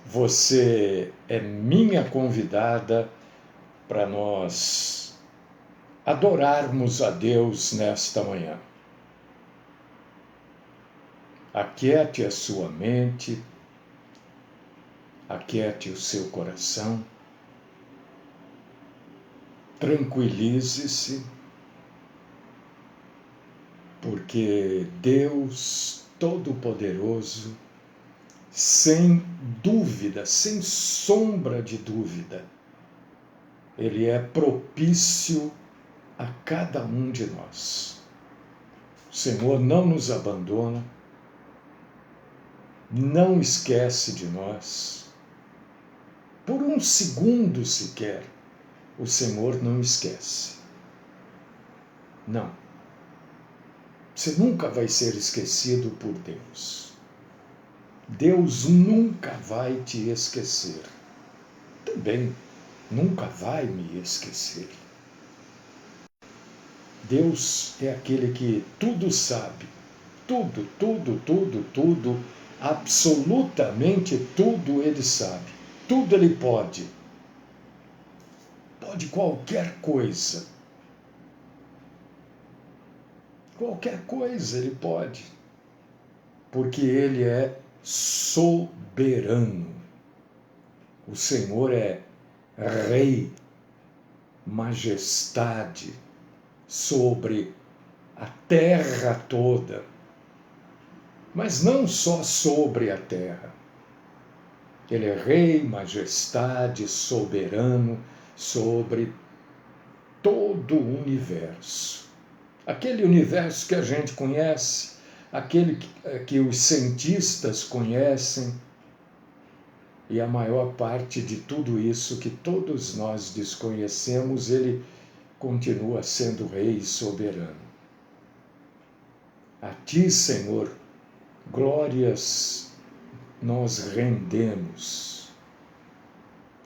você é minha convidada para nós adorarmos a Deus nesta manhã. Aquiete a sua mente, aquiete o seu coração, tranquilize-se, porque Deus Todo-Poderoso, sem dúvida, sem sombra de dúvida, Ele é propício a cada um de nós. O Senhor não nos abandona, não esquece de nós. Por um segundo sequer, o Senhor não esquece. Não. Você nunca vai ser esquecido por Deus. Deus nunca vai te esquecer. Também nunca vai me esquecer. Deus é aquele que tudo sabe. Tudo, absolutamente tudo Ele sabe. Tudo Ele pode. Pode qualquer coisa. Qualquer coisa Ele pode. Porque Ele é soberano. O Senhor é Rei, majestade sobre a terra toda. Mas não só sobre a terra. Ele é Rei, majestade, soberano sobre todo o universo. Aquele universo que a gente conhece, aquele que os cientistas conhecem, e a maior parte de tudo isso que todos nós desconhecemos, Ele continua sendo Rei e soberano. A Ti, Senhor, glórias nós rendemos.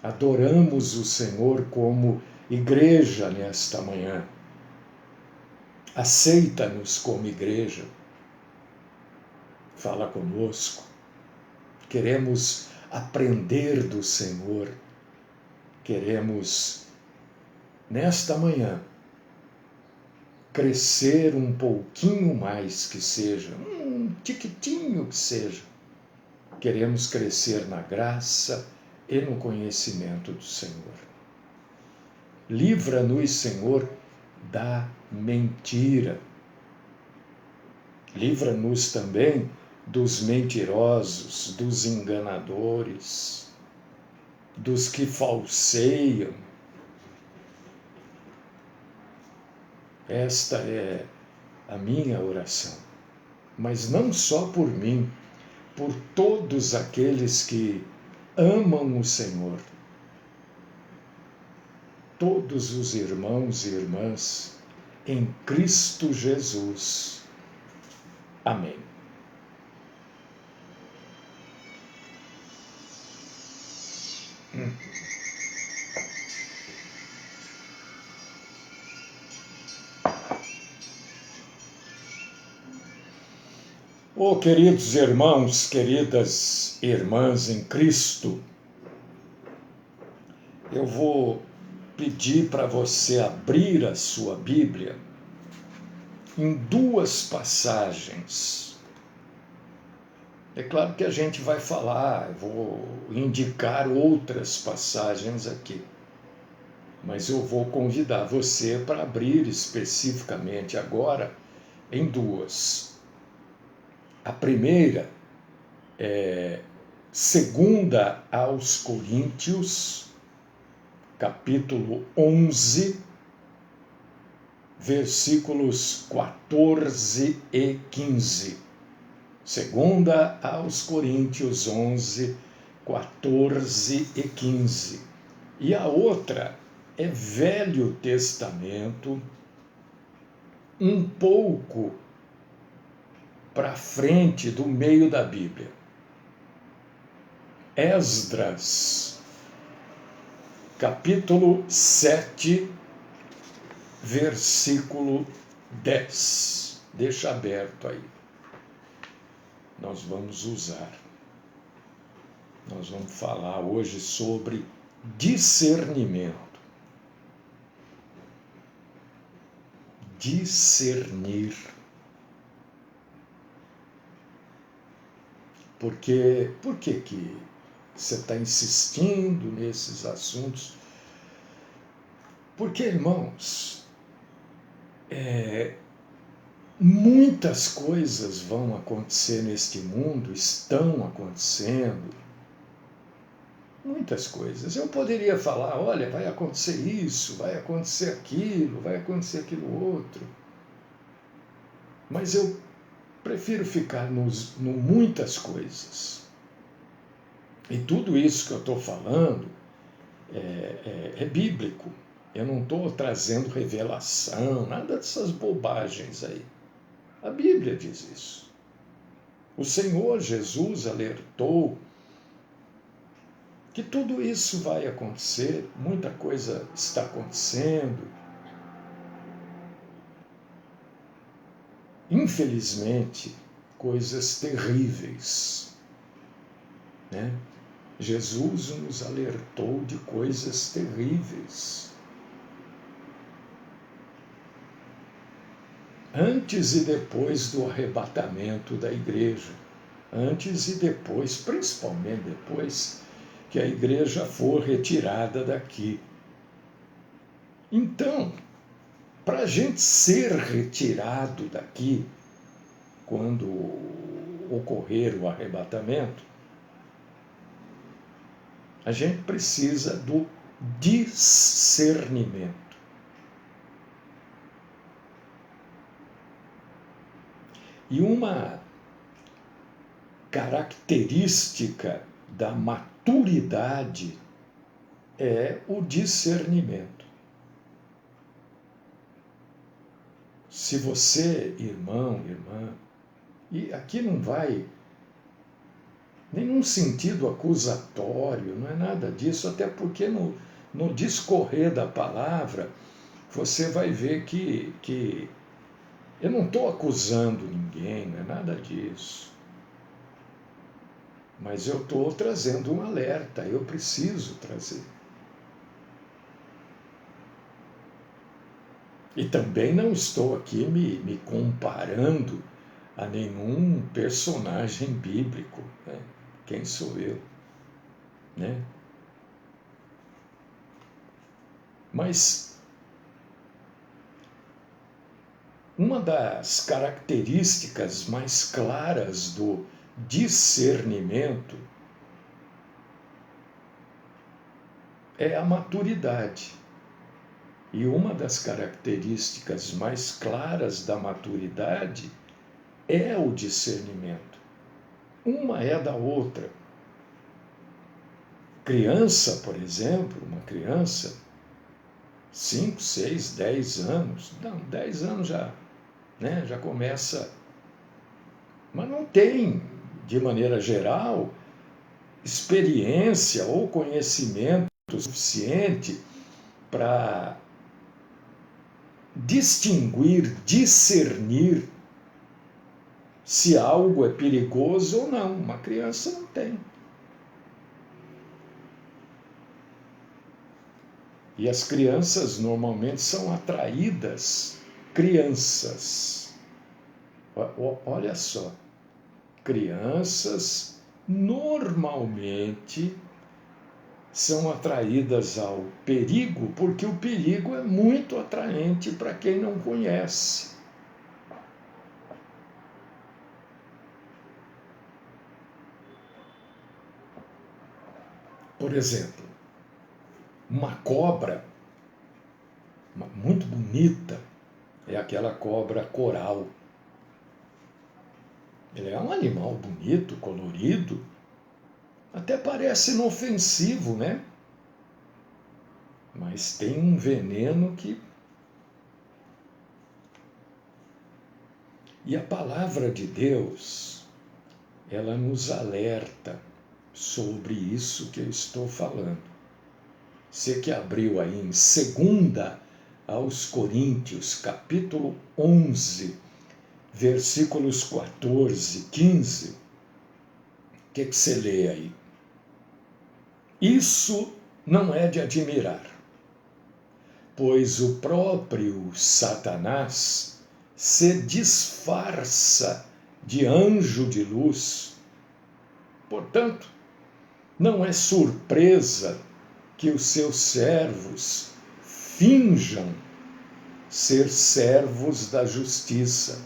Adoramos o Senhor como igreja nesta manhã. Aceita-nos como igreja. Fala conosco. Queremos aprender do Senhor. Queremos, nesta manhã, crescer um pouquinho mais que seja, um tiquitinho que seja. Queremos crescer na graça e no conhecimento do Senhor. Livra-nos, Senhor, da mentira. Livra-nos também dos mentirosos, dos enganadores, dos que falseiam. Esta é a minha oração, mas não só por mim, por todos aqueles que amam o Senhor, todos os irmãos e irmãs em Cristo Jesus. Amém. Oh, queridos irmãos, queridas irmãs em Cristo, eu vou pedir para você abrir a sua Bíblia em duas passagens. É claro que a gente vai falar, eu vou indicar outras passagens aqui, mas eu vou convidar você para abrir especificamente agora em duas. A primeira é 2 aos Coríntios, capítulo 11, versículos 14 e 15. 2 aos Coríntios 11, 14 e 15. E a outra é Velho Testamento, um pouco para frente do meio da Bíblia. Esdras, capítulo 7, versículo 10. Deixa aberto aí. Nós vamos usar Nós vamos falar hoje sobre discernimento. Discernir. Por que você está insistindo nesses assuntos? Porque, irmãos, muitas coisas vão acontecer neste mundo, estão acontecendo. Muitas coisas. Eu poderia falar, olha, vai acontecer isso, vai acontecer aquilo outro. Mas eu prefiro ficar no muitas coisas. E tudo isso que eu estou falando é bíblico. Eu não estou trazendo revelação, nada dessas bobagens aí. A Bíblia diz isso. O Senhor Jesus alertou que tudo isso vai acontecer, muita coisa está acontecendo. Infelizmente, coisas terríveis, né? Jesus nos alertou de coisas terríveis. Antes e depois do arrebatamento da igreja. Antes e depois, principalmente depois que a igreja for retirada daqui. Então, para a gente ser retirado daqui, quando ocorrer o arrebatamento, a gente precisa do discernimento. E uma característica da maturidade é o discernimento. Se você, irmão, irmã, e aqui não vai nenhum sentido acusatório, não é nada disso, até porque no discorrer da palavra você vai ver que eu não estou acusando ninguém, não é nada disso. Mas eu estou trazendo um alerta, eu preciso trazer. E também não estou aqui me comparando a nenhum personagem bíblico, né? Quem sou eu? Né? Mas uma das características mais claras do discernimento é a maturidade. E uma das características mais claras da maturidade é o discernimento. Uma é da outra. Criança, por exemplo, uma criança, 5, 6, 10 anos, não, 10 anos já começa, mas não tem, de maneira geral, experiência ou conhecimento suficiente para distinguir, discernir se algo é perigoso ou não. Uma criança não tem. E as crianças normalmente são atraídas, crianças. Olha só, crianças normalmente são atraídas ao perigo, porque o perigo é muito atraente para quem não conhece. Por exemplo, uma cobra muito bonita é aquela cobra coral. Ele é um animal bonito, colorido, até parece inofensivo, né? Mas tem um veneno que... E a palavra de Deus, ela nos alerta sobre isso que eu estou falando. Você que abriu aí em 2 aos Coríntios, capítulo 11, versículos 14, 15, o que você lê aí? Isso não é de admirar, pois o próprio Satanás se disfarça de anjo de luz. Portanto, não é surpresa que os seus servos finjam ser servos da justiça.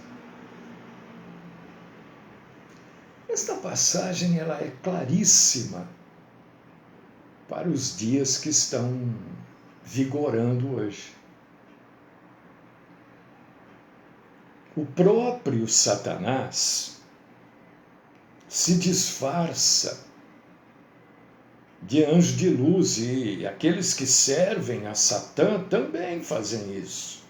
Esta passagem ela é claríssima para os dias que estão vigorando hoje. O próprio Satanás se disfarça de anjo de luz e aqueles que servem a Satã também fazem isso.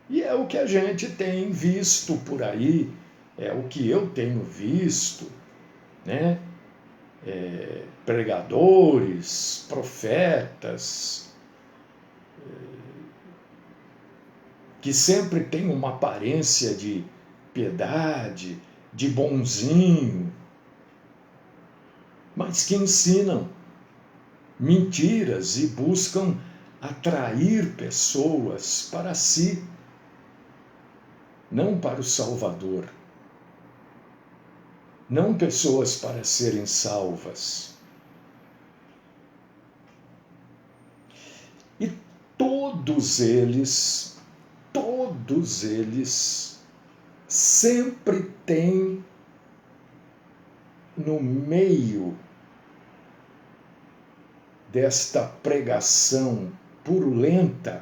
E é o que a gente tem visto por aí, é o que eu tenho visto, né? Pregadores, profetas, que sempre têm uma aparência de piedade, de bonzinho, mas que ensinam mentiras e buscam atrair pessoas para si, não para o Salvador. Não pessoas para serem salvas. E todos eles sempre têm no meio desta pregação purulenta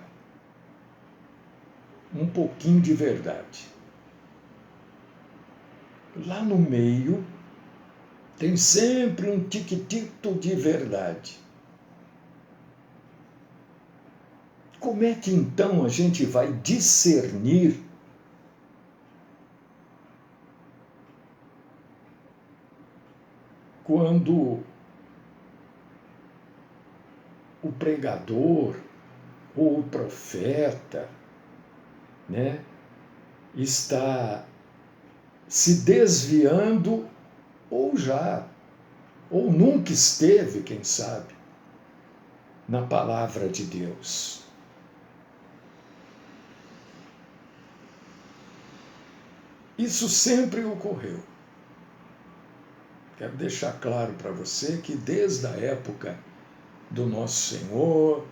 um pouquinho de verdade. Lá no meio tem sempre um tiquitito de verdade. Como é que então a gente vai discernir quando o pregador ou o profeta, né, está se desviando ou nunca esteve, quem sabe, na palavra de Deus? Isso sempre ocorreu. Quero deixar claro para você que desde a época do Nosso Senhor,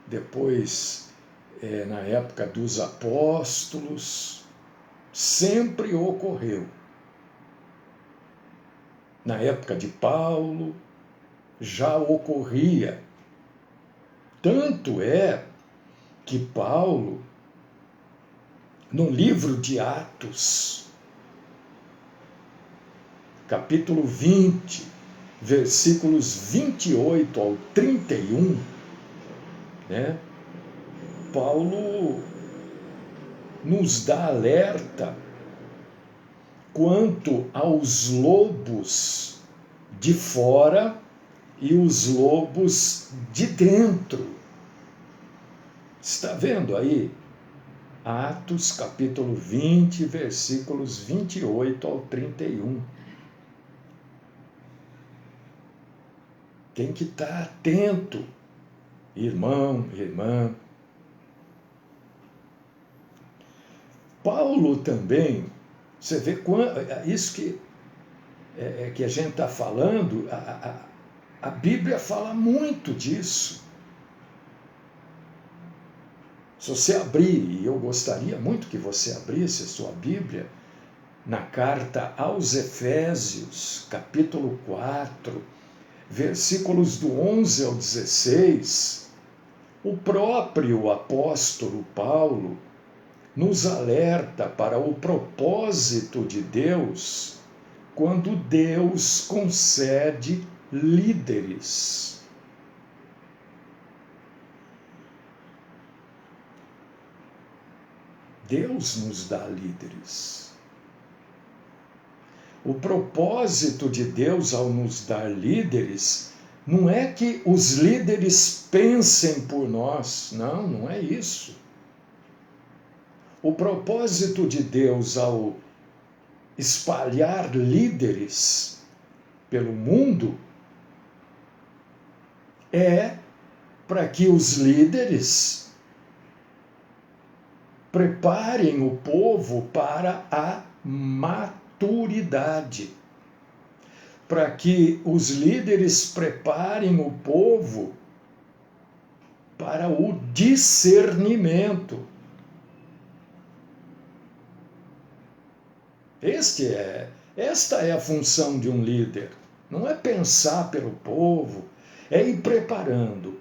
depois na época dos apóstolos, sempre ocorreu. Na época de Paulo, já ocorria. Tanto é que Paulo, no livro de Atos, capítulo 20, versículos 28 ao 31, né? Paulo nos dá alerta quanto aos lobos de fora e os lobos de dentro. Está vendo aí? Atos capítulo 20, versículos 28 ao 31. Tem que estar atento, irmão, irmã. Paulo também, você vê isso que a gente está falando, a Bíblia fala muito disso. Se você abrir, e eu gostaria muito que você abrisse a sua Bíblia, na carta aos Efésios, capítulo 4, versículos do 11 ao 16, o próprio apóstolo Paulo nos alerta para o propósito de Deus quando Deus concede líderes. Deus nos dá líderes. O propósito de Deus ao nos dar líderes não é que os líderes pensem por nós. Não, não é isso. O propósito de Deus ao espalhar líderes pelo mundo é para que os líderes preparem o povo para a maturidade, para que os líderes preparem o povo para o discernimento. Esta é a função de um líder. Não é pensar pelo povo, é ir preparando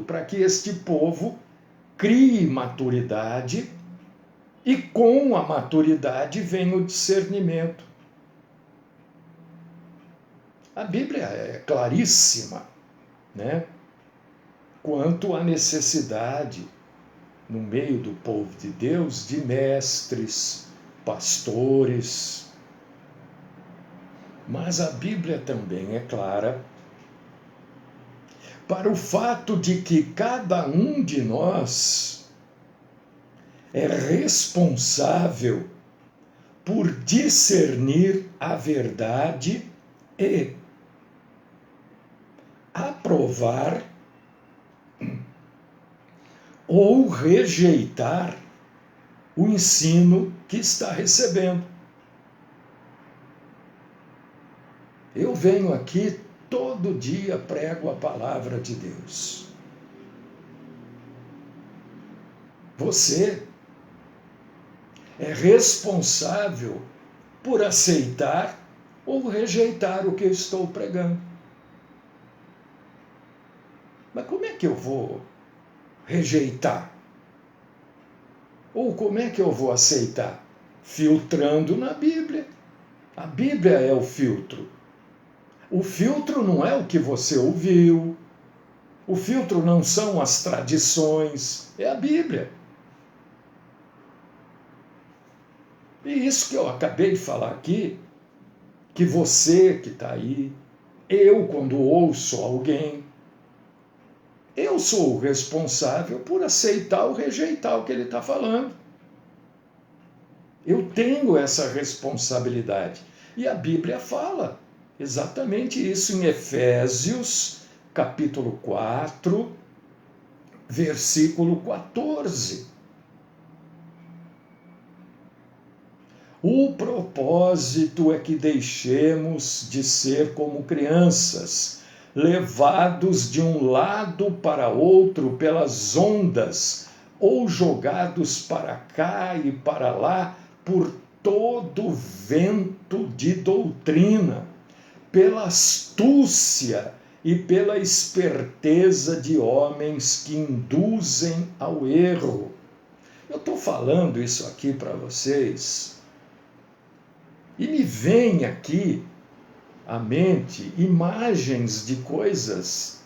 para que este povo crie maturidade e com a maturidade vem o discernimento. A Bíblia é claríssima, né? Quanto à necessidade, no meio do povo de Deus, de mestres, pastores. Mas a Bíblia também é clara para o fato de que cada um de nós é responsável por discernir a verdade e aprovar ou rejeitar o ensino que está recebendo. Eu venho aqui todo dia, prego a palavra de Deus. Você é responsável por aceitar ou rejeitar o que eu estou pregando. Mas como é que eu vou rejeitar? Ou como é que eu vou aceitar? Filtrando na Bíblia. A Bíblia é o filtro. O filtro não é o que você ouviu. O filtro não são as tradições. É a Bíblia. E isso que eu acabei de falar aqui, que você que está aí, eu quando ouço alguém, eu sou o responsável por aceitar ou rejeitar o que ele está falando. Eu tenho essa responsabilidade. E a Bíblia fala exatamente isso em Efésios, capítulo 4, versículo 14. O propósito é que deixemos de ser como crianças, levados de um lado para outro pelas ondas, ou jogados para cá e para lá por todo vento de doutrina, pela astúcia e pela esperteza de homens que induzem ao erro. Eu estou falando isso aqui para vocês e me vem aqui à mente imagens de coisas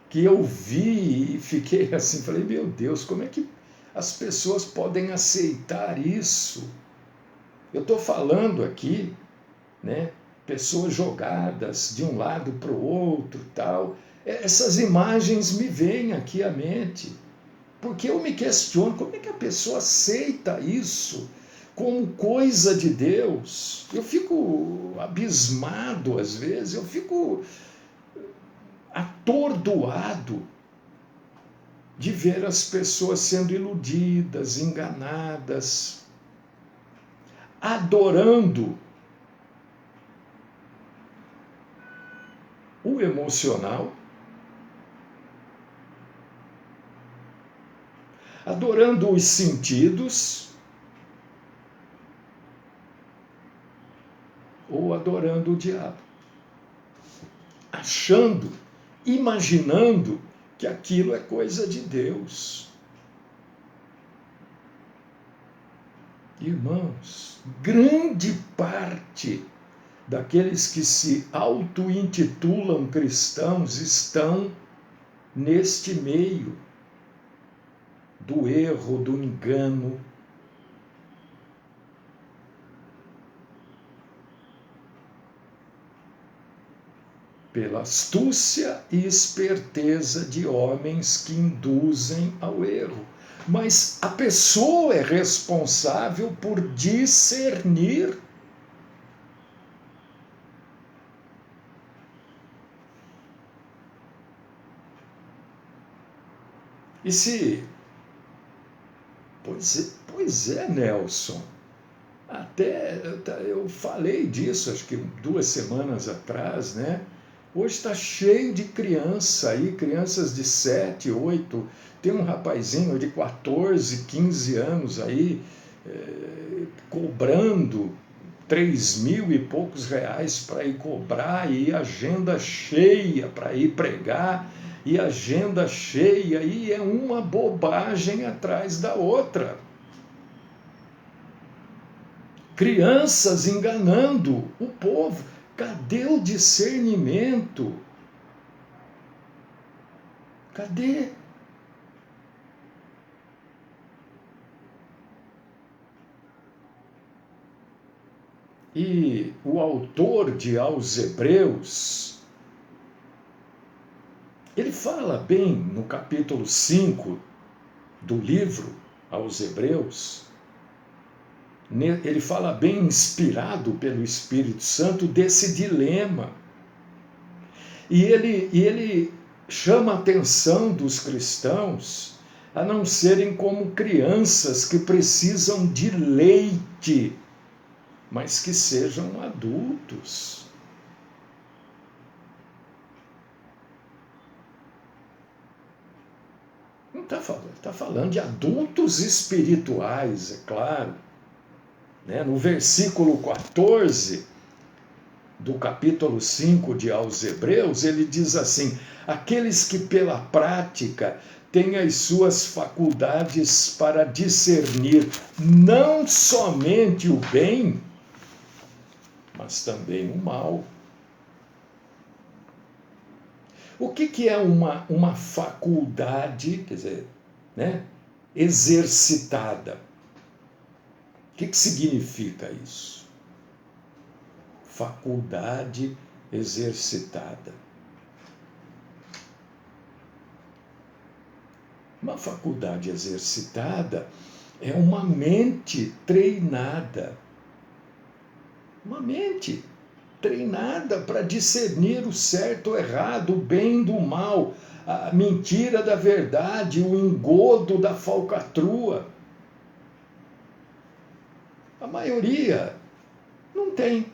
que eu vi e fiquei assim, falei, meu Deus, como é que as pessoas podem aceitar isso? Eu estou falando aqui, né, pessoas jogadas de um lado para o outro, tal. Essas imagens me vêm aqui à mente, porque eu me questiono como é que a pessoa aceita isso como coisa de Deus. Eu fico abismado às vezes, eu fico atordoado de ver as pessoas sendo iludidas, enganadas, adorando o emocional, adorando os sentidos, ou adorando o diabo, achando, imaginando que aquilo é coisa de Deus. Irmãos, grande parte daqueles que se auto-intitulam cristãos estão neste meio do erro, do engano. Pela astúcia e esperteza de homens que induzem ao erro. Mas a pessoa é responsável por discernir. E se... Pois é, Nelson. Até eu falei disso, acho que 2 semanas atrás, né? Hoje está cheio de criança aí, crianças de 7, 8, tem um rapazinho de 14, 15 anos aí, cobrando 3.000 e poucos reais para ir cobrar, e agenda cheia para ir pregar, e agenda cheia, e é uma bobagem atrás da outra. Crianças enganando o povo. Cadê o discernimento? Cadê? E o autor de Aos Hebreus, ele fala bem no capítulo 5 do livro Aos Hebreus, ele fala bem, inspirado pelo Espírito Santo, desse dilema. E ele chama a atenção dos cristãos a não serem como crianças que precisam de leite, mas que sejam adultos. Não está falando de adultos espirituais, é claro. No versículo 14 do capítulo 5 de Aos Hebreus, ele diz assim: aqueles que pela prática têm as suas faculdades para discernir não somente o bem, mas também o mal. O que é uma faculdade, quer dizer, exercitada? O que significa isso? Faculdade exercitada. Uma faculdade exercitada é uma mente treinada. Uma mente treinada para discernir o certo, o errado, o bem do mal, a mentira da verdade, o engodo da falcatrua. A maioria não tem.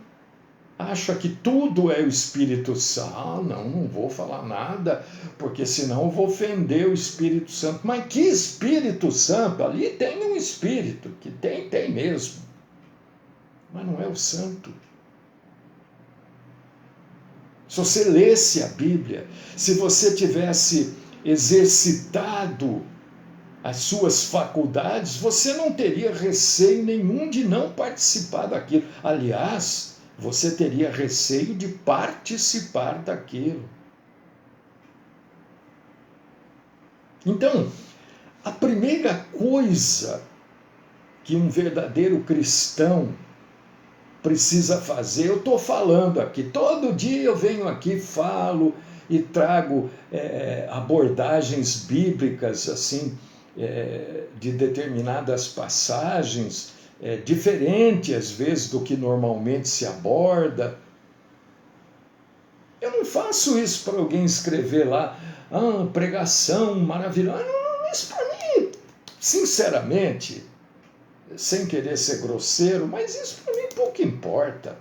Acha que tudo é o Espírito Santo. Não vou falar nada, porque senão eu vou ofender o Espírito Santo. Mas que Espírito Santo? Ali tem um Espírito, que tem mesmo. Mas não é o Santo. Se você lesse a Bíblia, se você tivesse exercitado as suas faculdades, você não teria receio nenhum de não participar daquilo. Aliás, você teria receio de participar daquilo. Então, a primeira coisa que um verdadeiro cristão precisa fazer, eu estou falando aqui, todo dia eu venho aqui, falo e trago abordagens bíblicas assim, de determinadas passagens, diferente às vezes do que normalmente se aborda. Eu não faço isso para alguém escrever lá, pregação maravilhosa. Não, isso para mim, sinceramente, sem querer ser grosseiro, mas isso para mim pouco importa.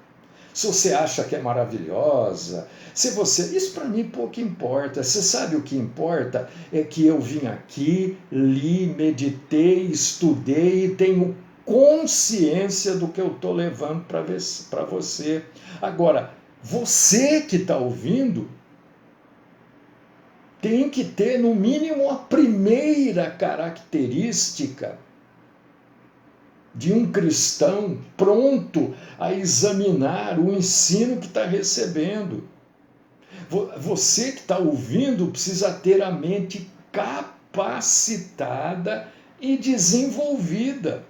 Se você acha que é maravilhosa, isso para mim pouco importa. Você sabe o que importa? É que eu vim aqui, li, meditei, estudei e tenho consciência do que eu estou levando para você. Agora, você que está ouvindo tem que ter, no mínimo, a primeira característica de um cristão pronto a examinar o ensino que está recebendo. Você que está ouvindo precisa ter a mente capacitada e desenvolvida.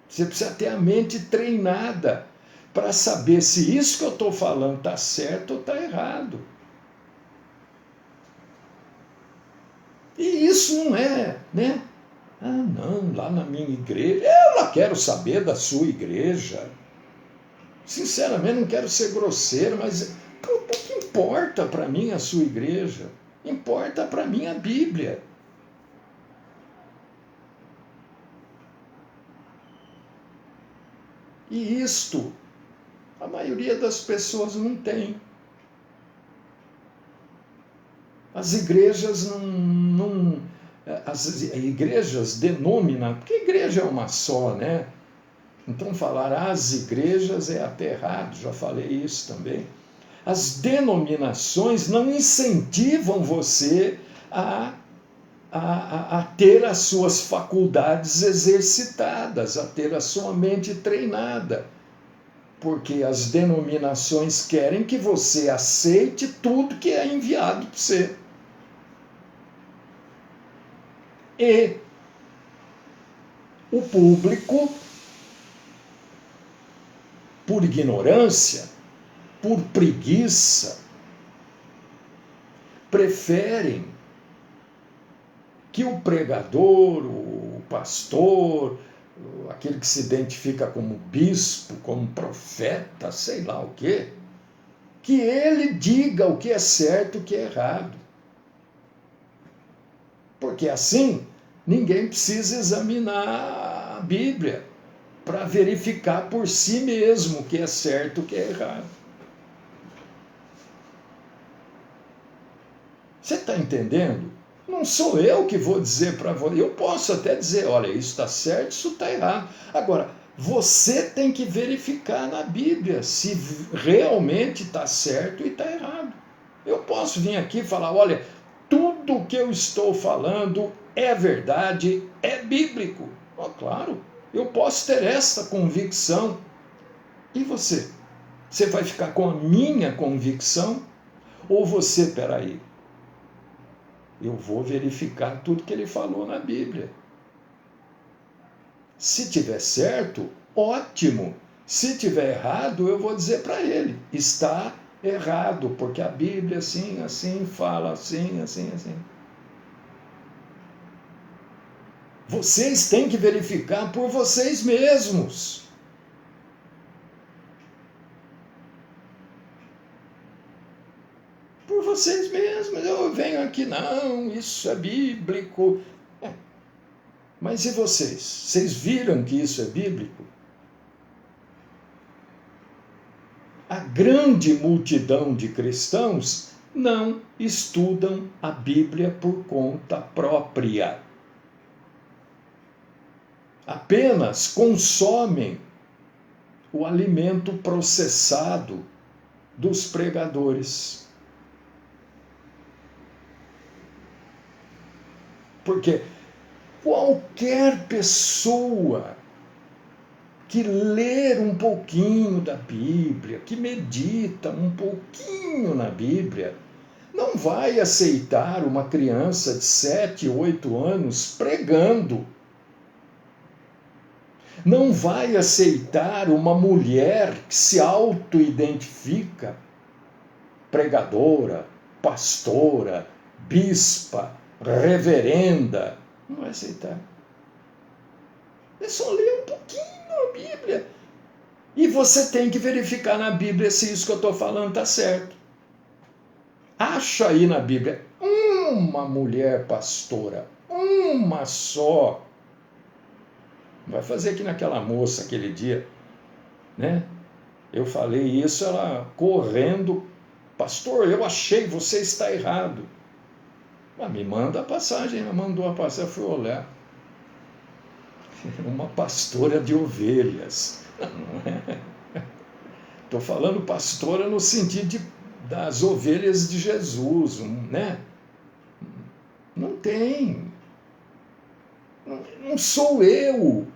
Você precisa ter a mente treinada para saber se isso que eu estou falando está certo ou está errado. E isso não é, não, lá na minha igreja, eu não quero saber da sua igreja. Sinceramente, não quero ser grosseiro, mas o que importa para mim a sua igreja? Importa para mim a Bíblia. E isto, a maioria das pessoas não tem. As igrejas as igrejas denominam, porque a igreja é uma só, né? Então falar as igrejas é até errado, já falei isso também. As denominações não incentivam você a ter as suas faculdades exercitadas, a ter a sua mente treinada. Porque as denominações querem que você aceite tudo que é enviado para você. E o público, por ignorância, por preguiça, preferem que o pregador, o pastor, aquele que se identifica como bispo, como profeta, sei lá o quê, que ele diga o que é certo e o que é errado. Porque assim, ninguém precisa examinar a Bíblia para verificar por si mesmo o que é certo e o que é errado. Você está entendendo? Não sou eu que vou dizer para você. Eu posso até dizer, olha, isso está certo, isso está errado. Agora, você tem que verificar na Bíblia se realmente está certo e está errado. Eu posso vir aqui e falar, olha, tudo que eu estou falando é verdade, é bíblico. Oh, claro, eu posso ter essa convicção. E você? Você vai ficar com a minha convicção? Ou você, peraí, eu vou verificar tudo que ele falou na Bíblia. Se tiver certo, ótimo. Se tiver errado, eu vou dizer para ele, está errado, porque a Bíblia assim, assim, fala assim, assim, assim. Vocês têm que verificar por vocês mesmos. Por vocês mesmos. Eu venho aqui, não, isso é bíblico. Mas e vocês? Vocês viram que isso é bíblico? A grande multidão de cristãos não estudam a Bíblia por conta própria. Apenas consomem o alimento processado dos pregadores. Porque qualquer pessoa que ler um pouquinho da Bíblia, que medita um pouquinho na Bíblia, não vai aceitar uma criança de 7, 8 anos pregando. Não vai aceitar uma mulher que se auto-identifica pregadora, pastora, bispa, reverenda. Não vai aceitar. É só ler um pouquinho a Bíblia. E você tem que verificar na Bíblia se isso que eu estou falando está certo. Acha aí na Bíblia uma mulher pastora, uma só. Vai fazer que naquela moça aquele dia, né? Eu falei isso, ela correndo, pastor, eu achei, você está errado. Mas me manda a passagem, ela mandou a passagem, eu fui olhar. Uma pastora de ovelhas. Estou falando pastora no sentido das ovelhas de Jesus, né? Não tem. Não sou eu.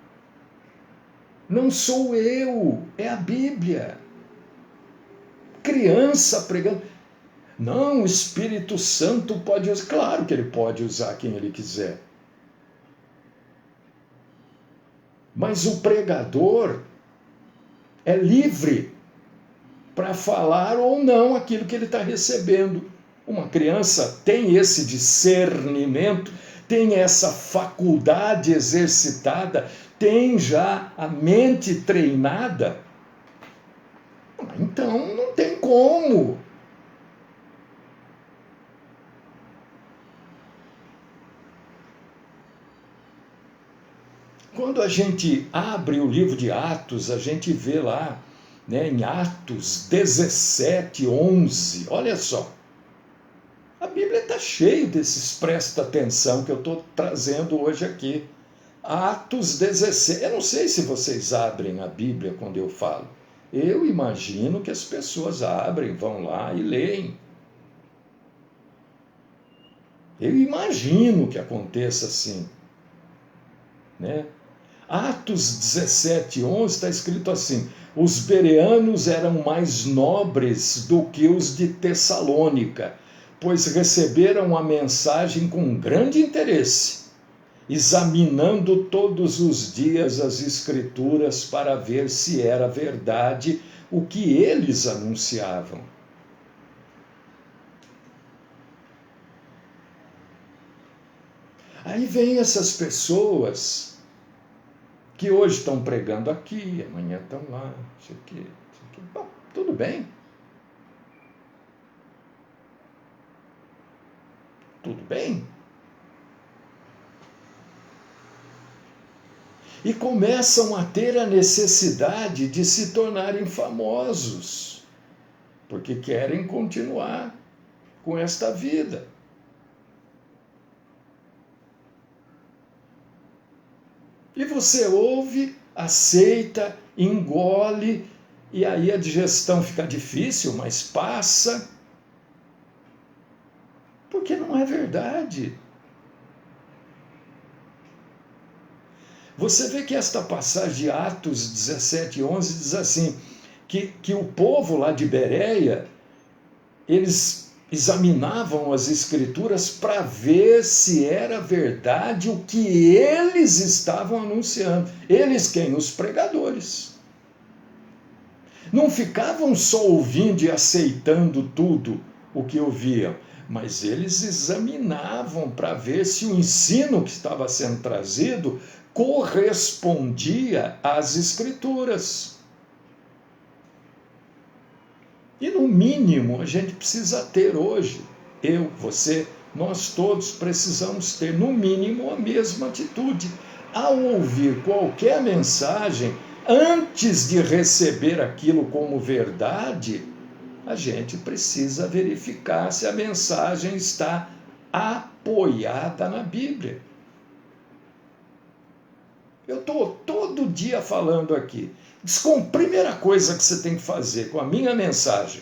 Não sou eu. É a Bíblia. Criança pregando. Não, o Espírito Santo pode usar. Claro que ele pode usar quem ele quiser. Mas o pregador é livre para falar ou não aquilo que ele está recebendo. Uma criança tem esse discernimento, tem essa faculdade exercitada, tem já a mente treinada. Então não tem como. Quando a gente abre o livro de Atos, a gente vê lá, né, em Atos 17, 11, olha só. A Bíblia está cheia desses, presta atenção, que eu estou trazendo hoje aqui. Atos 17, eu não sei se vocês abrem a Bíblia quando eu falo. Eu imagino que as pessoas abrem, vão lá e leem. Eu imagino que aconteça assim, né? Atos 17, 11 está escrito assim: os bereanos eram mais nobres do que os de Tessalônica, pois receberam a mensagem com grande interesse, examinando todos os dias as Escrituras para ver se era verdade o que eles anunciavam. Aí vem essas pessoas que hoje estão pregando aqui, amanhã estão lá, isso aqui. Bom, tudo bem. Tudo bem. E começam a ter a necessidade de se tornarem famosos, porque querem continuar com esta vida. E você ouve, aceita, engole, e aí a digestão fica difícil, mas passa. Porque não é verdade. Você vê que esta passagem de Atos 17, 11 diz assim, que o povo lá de Bereia, eles examinavam as Escrituras para ver se era verdade o que eles estavam anunciando. Eles quem? Os pregadores. Não ficavam só ouvindo e aceitando tudo o que ouviam, mas eles examinavam para ver se o ensino que estava sendo trazido correspondia às Escrituras. E no mínimo a gente precisa ter hoje, eu, você, nós todos precisamos ter no mínimo a mesma atitude. Ao ouvir qualquer mensagem, antes de receber aquilo como verdade, a gente precisa verificar se a mensagem está apoiada na Bíblia. Eu estou todo dia falando aqui. Primeira coisa que você tem que fazer com a minha mensagem,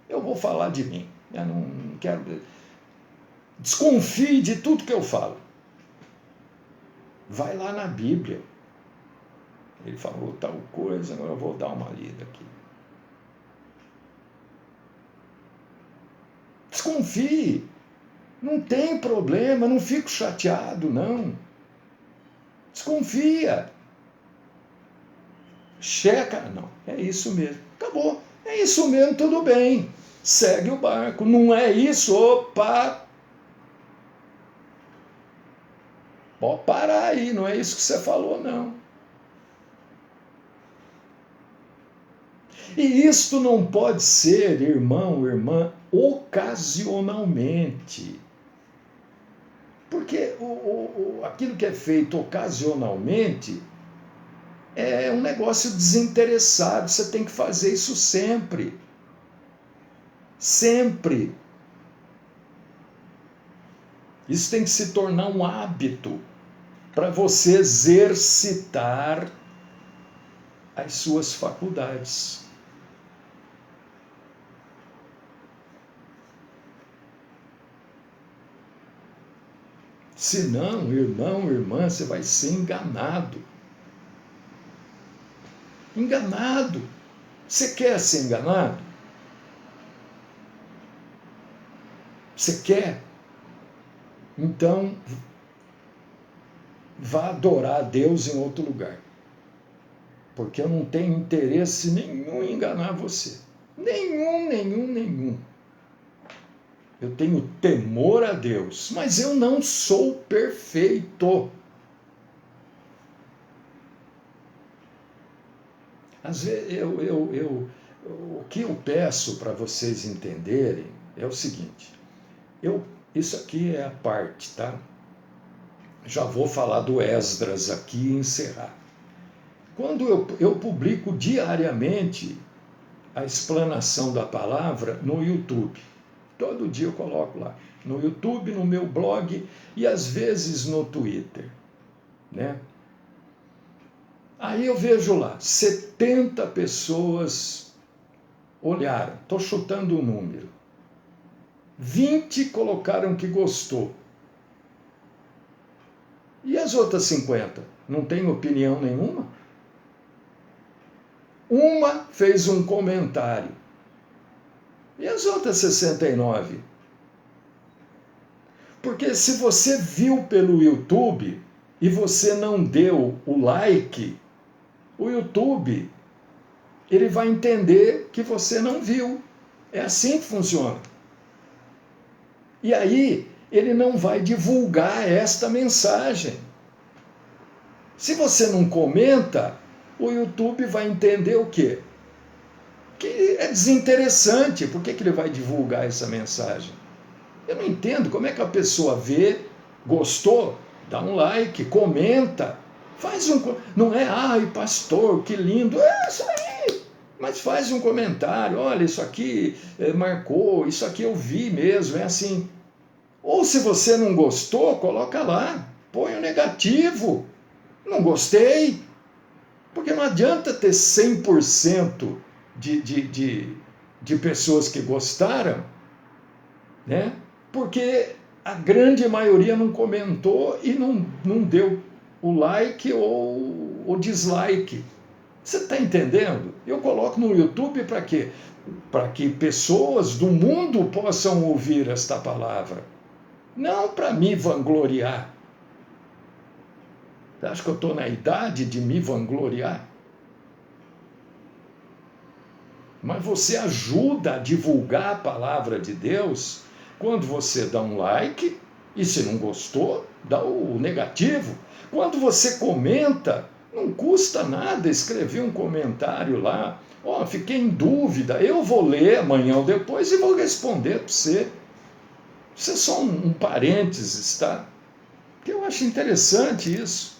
eu vou falar de mim. Eu não quero. Desconfie de tudo que eu falo. Vai lá na Bíblia. Ele falou tal coisa, agora eu vou dar uma lida aqui. Desconfie. Não tem problema, não fico chateado, não. Desconfia. Checa. Não, é isso mesmo. Acabou. É isso mesmo, tudo bem. Segue o barco. Não é isso, opa. Pode parar aí, não é isso que você falou, não. E isto não pode ser, irmão, irmã, ocasionalmente. Porque aquilo que é feito ocasionalmente é um negócio desinteressado. Você tem que fazer isso sempre. Sempre. Isso tem que se tornar um hábito para você exercitar as suas faculdades. Senão, irmão, irmã, você vai ser enganado. Enganado. Você quer ser enganado? Você quer? Então, vá adorar a Deus em outro lugar. Porque eu não tenho interesse nenhum em enganar você. Nenhum. Eu tenho temor a Deus, mas eu não sou perfeito. Às vezes, o que eu peço para vocês entenderem é o seguinte. Isso aqui é a parte, tá? Já vou falar do Esdras aqui e encerrar. Quando eu publico diariamente a explanação da palavra no YouTube. Todo dia eu coloco lá. No YouTube, no meu blog e às vezes no Twitter. Né? Aí eu vejo lá, 70 pessoas olharam. Estou chutando o número. 20 colocaram que gostou. E as outras 50? Não tem opinião nenhuma? Uma fez um comentário. E as outras 69? Porque se você viu pelo YouTube e você não deu o like, o YouTube, ele vai entender que você não viu. É assim que funciona. E aí, ele não vai divulgar esta mensagem. Se você não comenta, o YouTube vai entender o quê? Que é desinteressante. Por que ele vai divulgar essa mensagem? Eu não entendo como é que a pessoa vê, gostou, dá um like, comenta, faz um... Não é, ai pastor, que lindo, é isso aí. Mas faz um comentário, olha, isso aqui marcou, isso aqui eu vi mesmo, é assim. Ou se você não gostou, coloca lá, põe o negativo. Não gostei. Porque não adianta ter 100% de pessoas que gostaram, né? Porque a grande maioria não comentou e não deu o like ou o dislike. Você está entendendo? Eu coloco no YouTube para quê? Para que pessoas do mundo possam ouvir esta palavra. Não para me vangloriar. Você acha que eu estou na idade de me vangloriar? Mas você ajuda a divulgar a palavra de Deus quando você dá um like e, se não gostou, dá o negativo. Quando você comenta, não custa nada escrever um comentário lá. Ó, fiquei em dúvida, eu vou ler amanhã ou depois e vou responder para você. Isso é só um parênteses, tá? Porque eu acho interessante isso.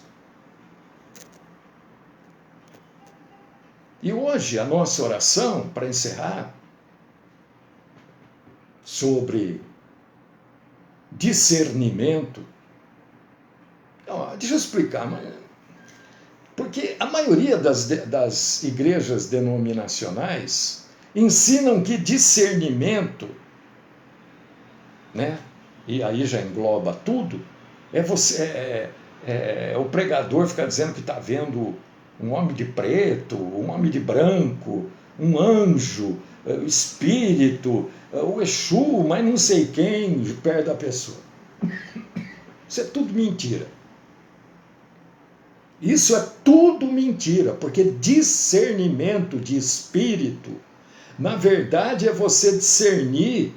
E hoje a nossa oração, para encerrar, sobre discernimento. Deixa eu explicar, porque a maioria das igrejas denominacionais ensinam que discernimento, né, e aí já engloba tudo, o pregador ficar dizendo que está vendo um homem de preto, um homem de branco, um anjo, o espírito, o Exu, mas não sei quem, perto da pessoa. Isso é tudo mentira. Isso é tudo mentira, porque discernimento de espírito, na verdade, é você discernir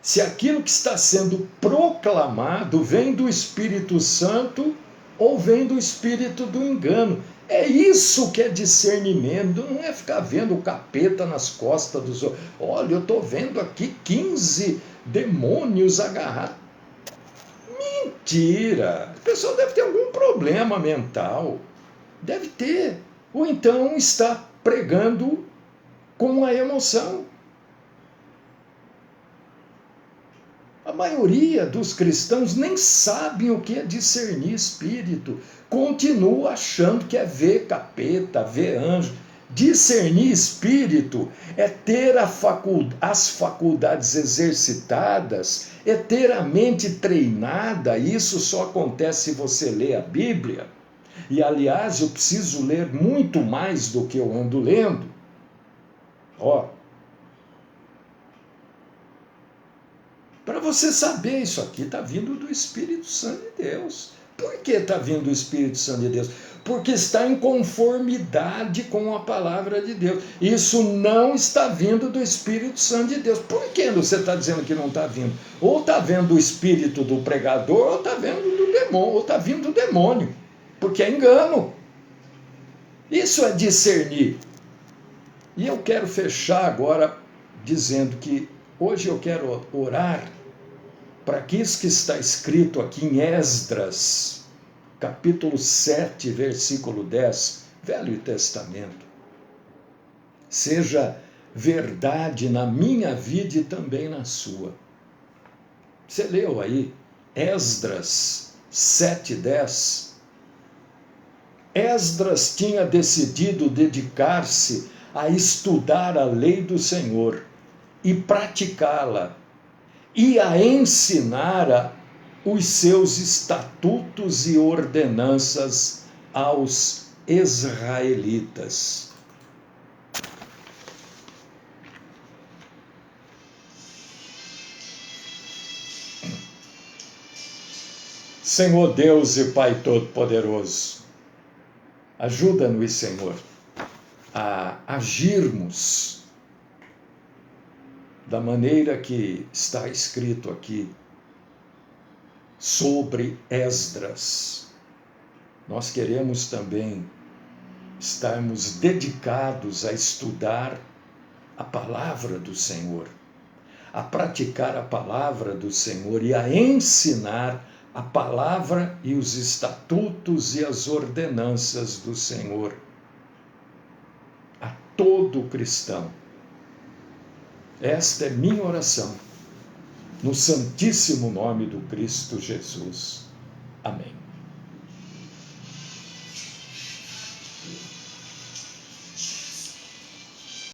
se aquilo que está sendo proclamado vem do Espírito Santo ou vem do espírito do engano. É isso que é discernimento, não é ficar vendo o capeta nas costas dos outros. Olha, eu estou vendo aqui 15 demônios agarrados. Mentira! A pessoa deve ter algum problema mental. Deve ter. Ou então está pregando com a emoção. A maioria dos cristãos nem sabem o que é discernir espírito. Continua achando que é ver capeta, ver anjo. Discernir espírito é ter as faculdades exercitadas, é ter a mente treinada. Isso só acontece se você lê a Bíblia. E, aliás, eu preciso ler muito mais do que eu ando lendo. Para você saber, isso aqui está vindo do Espírito Santo de Deus. Por que está vindo do Espírito Santo de Deus? Porque está em conformidade com a palavra de Deus. Isso não está vindo do Espírito Santo de Deus. Por que você está dizendo que não está vindo? Ou está vendo o espírito do pregador, ou está vendo do demônio, ou está vindo do demônio. Porque é engano. Isso é discernir. E eu quero fechar agora dizendo que hoje eu quero orar para que isso que está escrito aqui em Esdras capítulo 7, versículo 10, Velho Testamento, seja verdade na minha vida e também na sua. Você leu aí Esdras 7:10? Esdras tinha decidido dedicar-se a estudar a lei do Senhor e praticá-la, e a ensinar os seus estatutos e ordenanças aos israelitas. Senhor Deus e Pai Todo-Poderoso, ajuda-nos, Senhor, a agirmos da maneira que está escrito aqui sobre Esdras. Nós queremos também estarmos dedicados a estudar a palavra do Senhor, a praticar a palavra do Senhor e a ensinar a palavra e os estatutos e as ordenanças do Senhor a todo cristão. Esta é minha oração, no santíssimo nome do Cristo Jesus. Amém.